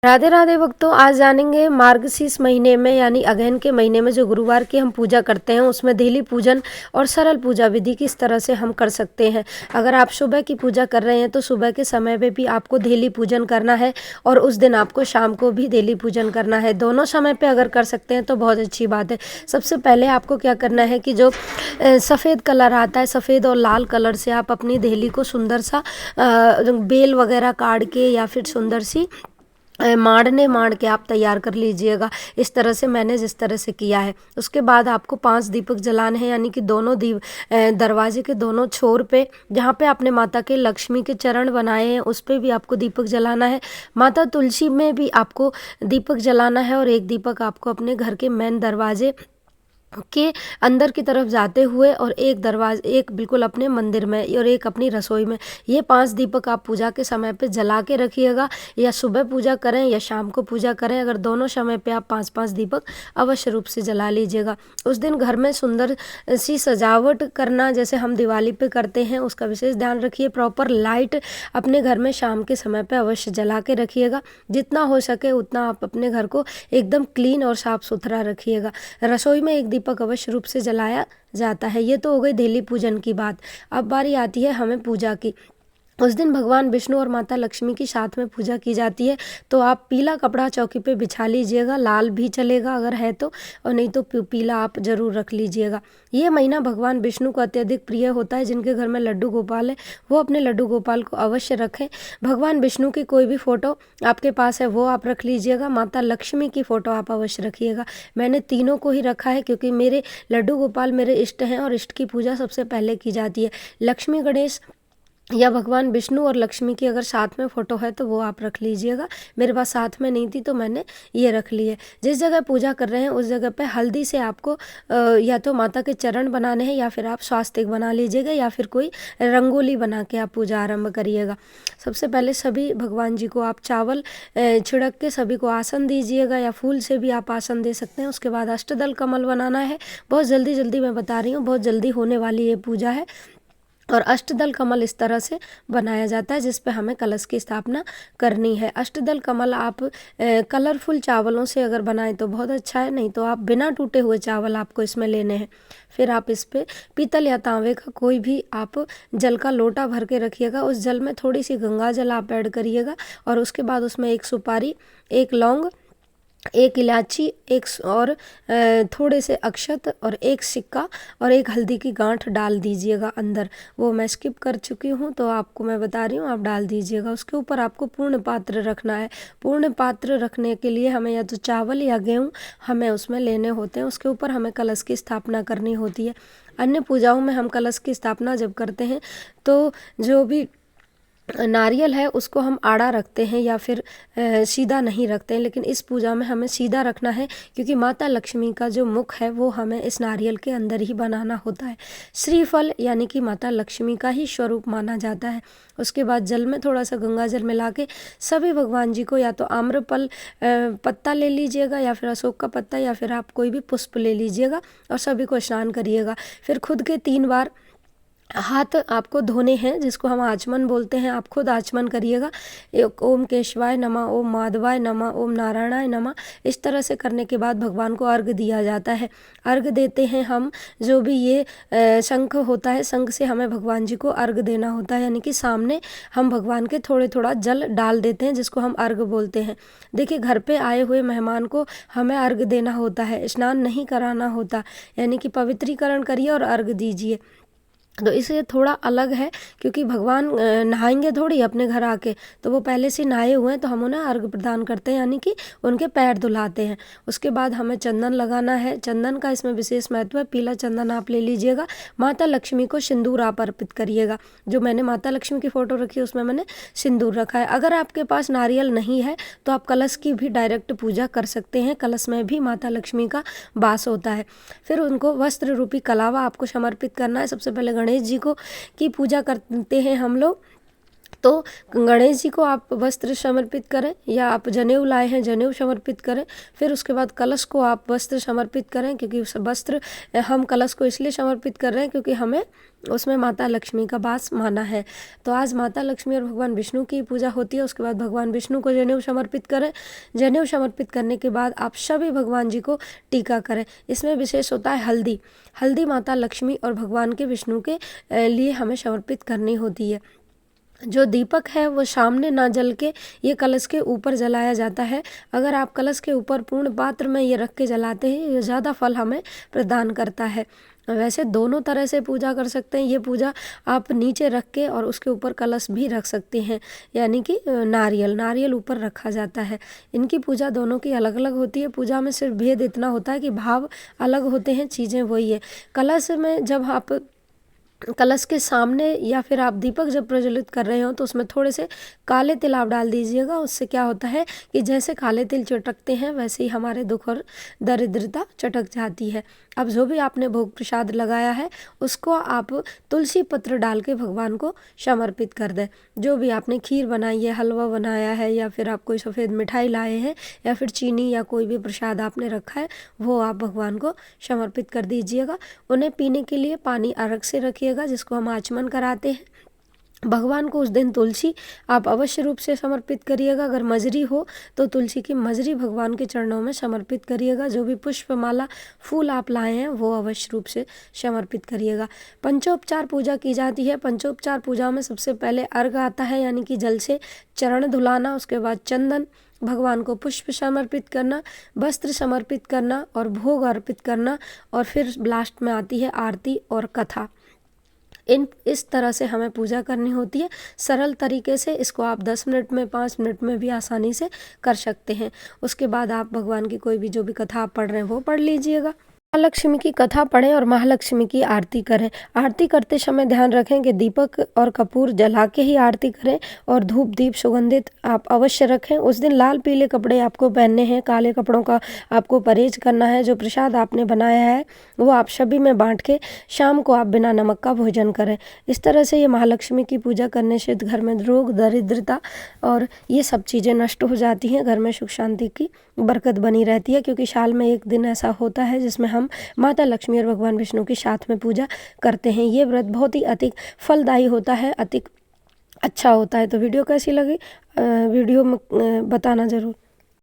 राधे राधे भक्तों, आज जानेंगे मार्गशीर्ष महीने में यानी अगहन के महीने में जो गुरुवार की हम पूजा करते हैं उसमें डेली पूजन और सरल पूजा विधि किस तरह से हम कर सकते हैं। अगर आप सुबह की पूजा कर रहे हैं तो सुबह के समय में भी आपको डेली पूजन करना है और उस दिन आपको शाम को भी डेली पूजन करना है। दोनों समय पे अगर कर सकते हैं तो बहुत अच्छी बात है। सबसे पहले आपको क्या करना है कि जो सफ़ेद कलर आता है, सफ़ेद और लाल कलर से आप अपनी डेली को सुंदर सा बेल वगैरह काट के या फिर सुंदर सी माड़ के आप तैयार कर लीजिएगा। इस तरह से मैंने जिस तरह से किया है। उसके बाद आपको 5 दीपक जलाने हैं, यानी कि दोनों दरवाजे के दोनों छोर पे जहाँ पे आपने माता के लक्ष्मी के चरण बनाए हैं उस पे भी आपको दीपक जलाना है। माता तुलसी में भी आपको दीपक जलाना है और एक दीपक आपको अपने घर के मेन दरवाजे के अंदर की तरफ जाते हुए और एक बिल्कुल अपने मंदिर में और एक अपनी रसोई में। ये 5 दीपक आप पूजा के समय पे जला के रखिएगा, या सुबह पूजा करें या शाम को पूजा करें, अगर दोनों समय पे आप 5-5 दीपक अवश्य रूप से जला लीजिएगा। उस दिन घर में सुंदर सी सजावट करना जैसे हम दिवाली पे करते हैं उसका विशेष ध्यान रखिए। प्रॉपर लाइट अपने घर में शाम के समय पे अवश्य जला के रखिएगा। जितना हो सके उतना आप अपने घर को एकदम क्लीन और साफ सुथरा रखिएगा। रसोई में एक दीपक अवश्य रूप से जलाया जाता है। ये तो हो गई डेली पूजन की बात। अब बारी आती है हमें पूजा की। उस दिन भगवान विष्णु और माता लक्ष्मी की साथ में पूजा की जाती है, तो आप पीला कपड़ा चौकी पे बिछा लीजिएगा। लाल भी चलेगा अगर है तो, और नहीं तो पीला आप जरूर रख लीजिएगा। ये महीना भगवान विष्णु को अत्यधिक प्रिय होता है। जिनके घर में लड्डू गोपाल है वो अपने लड्डू गोपाल को अवश्य रखें। भगवान विष्णु की कोई भी फोटो आपके पास है वो आप रख लीजिएगा। माता लक्ष्मी की फोटो आप अवश्य रखिएगा। मैंने तीनों को ही रखा है क्योंकि मेरे लड्डू गोपाल मेरे इष्ट हैं और इष्ट की पूजा सबसे पहले की जाती है। लक्ष्मी गणेश या भगवान विष्णु और लक्ष्मी की अगर साथ में फ़ोटो है तो वो आप रख लीजिएगा। मेरे पास साथ में नहीं थी तो मैंने ये रख ली है। जिस जगह पूजा कर रहे हैं उस जगह पे हल्दी से आपको या तो माता के चरण बनाने हैं या फिर आप स्वास्तिक बना लीजिएगा या फिर कोई रंगोली बना के आप पूजा आरंभ करिएगा। सबसे पहले सभी भगवान जी को आप चावल छिड़क के सभी को आसन दीजिएगा, या फूल से भी आप आसन दे सकते हैं। उसके बाद अष्टदल कमल बनाना है। बहुत जल्दी जल्दी मैं बता रही हूँ, बहुत जल्दी होने वाली ये पूजा है। और अष्टदल कमल इस तरह से बनाया जाता है जिस पे हमें कलश की स्थापना करनी है। अष्टदल कमल आप कलरफुल चावलों से अगर बनाएं तो बहुत अच्छा है, नहीं तो आप बिना टूटे हुए चावल आपको इसमें लेने हैं। फिर आप इस पे पीतल या तांबे का कोई भी आप जल का लोटा भर के रखिएगा। उस जल में थोड़ी सी गंगा जल आप ऐड करिएगा और उसके बाद उसमें एक सुपारी, एक लौंग, एक इलायची, और थोड़े से अक्षत और एक सिक्का और एक हल्दी की गांठ डाल दीजिएगा अंदर। वो मैं स्किप कर चुकी हूँ तो आपको मैं बता रही हूँ, आप डाल दीजिएगा। उसके ऊपर आपको पूर्ण पात्र रखना है। पूर्ण पात्र रखने के लिए हमें या तो चावल या गेहूँ हमें उसमें लेने होते हैं। उसके ऊपर हमें कलश की स्थापना करनी होती है। अन्य पूजाओं में हम कलश की स्थापना जब करते हैं तो जो भी नारियल है उसको हम आड़ा रखते हैं या फिर सीधा नहीं रखते हैं, लेकिन इस पूजा में हमें सीधा रखना है क्योंकि माता लक्ष्मी का जो मुख है वो हमें इस नारियल के अंदर ही बनाना होता है। श्रीफल यानी कि माता लक्ष्मी का ही स्वरूप माना जाता है। उसके बाद जल में थोड़ा सा गंगा जल मिला के सभी भगवान जी को या तो आम्रफल पत्ता ले लीजिएगा या फिर अशोक का पत्ता या फिर आप कोई भी पुष्प ले लीजिएगा और सभी को स्नान करिएगा। फिर खुद के 3 बार हाथ आपको धोने हैं जिसको हम आचमन बोलते हैं। आप खुद आचमन करिएगा। एक ओम केशवाय नमः, ओम माधवाय नमः, ओम नारायणाय नमः। इस तरह से करने के बाद भगवान को अर्घ दिया जाता है। अर्घ देते हैं हम, जो भी ये शंख होता है, शंख से हमें भगवान जी को अर्घ देना होता है, यानी कि सामने हम भगवान के थोड़ा जल डाल देते हैं जिसको हम अर्घ बोलते हैं। देखिए, घर पे आए हुए मेहमान को हमें अर्घ देना होता है, स्नान नहीं कराना होता, यानी कि पवित्रीकरण करिए और अर्घ दीजिए। तो इससे थोड़ा अलग है क्योंकि भगवान नहाएंगे थोड़ी अपने घर आके, तो वो पहले से नहाए हुए हैं तो हम उन्हें अर्घ प्रदान करते हैं, यानी कि उनके पैर धुलाते हैं। उसके बाद हमें चंदन लगाना है। चंदन का इसमें विशेष महत्व है। पीला चंदन आप ले लीजिएगा। माता लक्ष्मी को सिंदूर आप अर्पित करिएगा। जो मैंने माता लक्ष्मी की फ़ोटो रखी है उसमें मैंने सिंदूर रखा है। अगर आपके पास नारियल नहीं है तो आप कलश की भी डायरेक्ट पूजा कर सकते हैं। कलश में भी माता लक्ष्मी का वास होता है। फिर उनको वस्त्र रूपी कलावा आपको समर्पित करना है। सबसे पहले गणेश जी को की पूजा करते हैं हम लोग। तो गणेश जी को आप वस्त्र समर्पित करें, या आप जनेऊ लाए हैं जनेऊ समर्पित करें। फिर उसके बाद कलश को आप वस्त्र समर्पित करें, क्योंकि उस वस्त्र हम कलश को इसलिए समर्पित कर रहे हैं क्योंकि हमें उसमें माता लक्ष्मी का वास माना है। तो आज माता लक्ष्मी और भगवान विष्णु की पूजा होती है। उसके बाद भगवान विष्णु को जनेऊ समर्पित करें। जनेऊ समर्पित करने के बाद आप सभी भगवान जी को टीका करें। इसमें विशेष होता है हल्दी। हल्दी माता लक्ष्मी और भगवान के विष्णु के लिए हमें समर्पित करनी होती है। जो दीपक है वो सामने ना जल के ये कलश के ऊपर जलाया जाता है। अगर आप कलश के ऊपर पूर्ण पात्र में ये रख के जलाते हैं, ये ज़्यादा फल हमें प्रदान करता है। वैसे दोनों तरह से पूजा कर सकते हैं। ये पूजा आप नीचे रख के और उसके ऊपर कलश भी रख सकते हैं, यानी कि नारियल ऊपर रखा जाता है। इनकी पूजा दोनों की अलग अलग होती है। पूजा में सिर्फ भेद इतना होता है कि भाव अलग होते हैं, चीज़ें वही है। कलश में जब आप कलश के सामने या फिर आप दीपक जब प्रज्वलित कर रहे हो तो उसमें थोड़े से काले तिल आप डाल दीजिएगा। उससे क्या होता है कि जैसे काले तिल चटकते हैं वैसे ही हमारे दुख और दरिद्रता चटक जाती है। अब जो भी आपने भोग प्रसाद लगाया है उसको आप तुलसी पत्र डाल के भगवान को समर्पित कर दें। जो भी आपने खीर बनाई है, हलवा बनाया है, या फिर आप कोई सफ़ेद मिठाई लाए हैं, या फिर चीनी या कोई भी प्रसाद आपने रखा है, वो आप भगवान को समर्पित कर दीजिएगा। उन्हें पीने के लिए पानी अलग से रखिएगा, जिसको हम आचमन कराते हैं। भगवान को उस दिन तुलसी आप अवश्य रूप से समर्पित करिएगा। अगर मजरी हो तो तुलसी की मजरी भगवान के चरणों में समर्पित करिएगा। जो भी पुष्पमाला फूल आप लाए हैं वो अवश्य रूप से समर्पित करिएगा। पंचोपचार पूजा की जाती है। पंचोपचार पूजा में सबसे पहले अर्घ आता है, यानी कि जल से चरण धुलाना। उसके बाद चंदन, भगवान को पुष्प समर्पित करना, वस्त्र समर्पित करना और भोग अर्पित करना, और फिर लास्ट में आती है आरती और कथा। इस तरह से हमें पूजा करनी होती है। सरल तरीके से इसको आप 10 मिनट में, 5 मिनट में भी आसानी से कर सकते हैं। उसके बाद आप भगवान की कोई भी जो भी कथा आप पढ़ रहे हैं वो पढ़ लीजिएगा। महालक्ष्मी की कथा पढ़ें और महालक्ष्मी की आरती करें। आरती करते समय ध्यान रखें कि दीपक और कपूर जला के ही आरती करें, और धूप दीप सुगंधित आप अवश्य रखें। उस दिन लाल पीले कपड़े आपको पहनने हैं, काले कपड़ों का आपको परहेज करना है। जो प्रसाद आपने बनाया है वो आप सभी में बांट के शाम को आप बिना नमक का भोजन करें। इस तरह से ये महालक्ष्मी की पूजा करने से घर में रोग, दरिद्रता और ये सब चीज़ें नष्ट हो जाती हैं। घर में सुख शांति की बरकत बनी रहती है, क्योंकि साल में एक दिन ऐसा होता है जिसमें हम माता लक्ष्मी और भगवान विष्णु की साथ में पूजा करते हैं। ये व्रत बहुत ही अधिक फलदायी होता है, अधिक अच्छा होता है। तो वीडियो कैसी लगी वीडियो में बताना ज़रूर।